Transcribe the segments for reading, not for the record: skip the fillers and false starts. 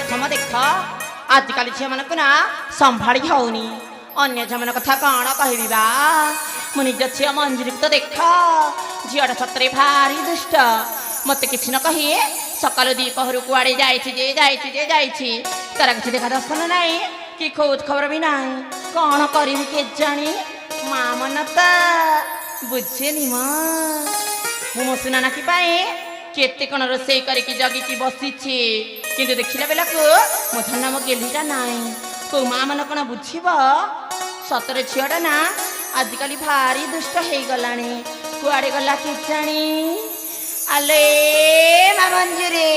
देख आजिकल झील मानक ना संभाड़ी होनी अन्य झील मान कथा कौन कहबी बा मु निज झील मंजरी तो देख झीटा सतरे भारी दुष्ट मत कि न कही सकाल दी पहर कुआड़े जाइए तार किसी देखा दर्शन नाई कि खोज खबर भी ना कौन करी के जानी माँ मन तो बुझेनि मो सुना कि केते कौन रोसे करके जगिकी बसी किंतु देखला बेला को मो धन मो गेलीटा नाई को माँ मन कौन बुझब सतरे झीटा ना आजिकल भारी दुष्ट हो गला कुआड़े गला के जानी आले माँ मंजूरी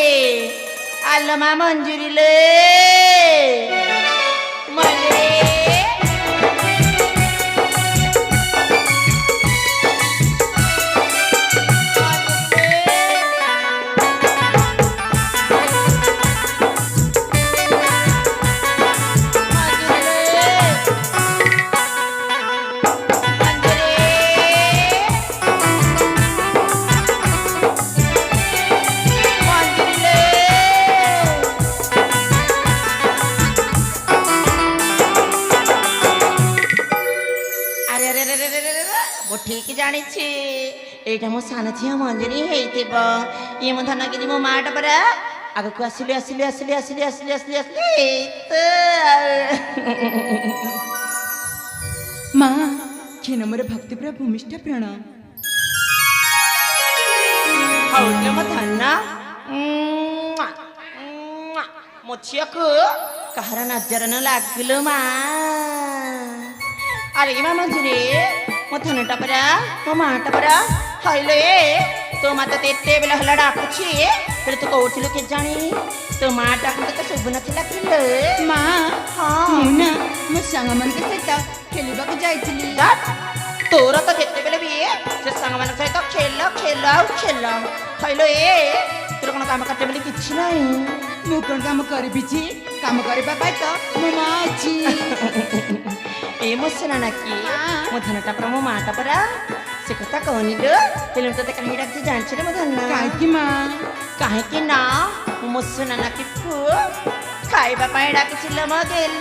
आलो माँ मंजूरी ले मंजूरी ठीक जानी एटा मो सान झील मंजरी ये मो धन कि मो माटा परा आग को आसिले आसिले आसिले आसिले आसिले आसिले आसिले माँ क्षण मोर भक्ति पूरा भूमिष्ठ प्रणाम हौले मो धन मो झील को कहार नजर न लागलो माँ अरे माँ मंजरी मो धनटा परा मो माटा परा हईलो तो मत एते बेला हला डाकुची फिर तू कौथिलु के जानी तो माँ डाकु तो शुभ नथिला किलो माँ हाँ मुना मो सांग मन के सहित खेलिबा को जाइथिली तोर तो जेते बेले भी से संग मन सहित खेल खेल आउ खेल हईलो तोर कोन काम करते बेले किछि नाही मु कोन काम करबी छी काम करबा पाई तो मो माँ छी ए मो सुना कि मो धनटा पर मो माटा परा से कथा कहनी लो तेलुम तो कहीं डाक जान रे मो धन काहे की माँ काहे कि ना मो सुना कि खाइबा पाई डाक छिल म गेल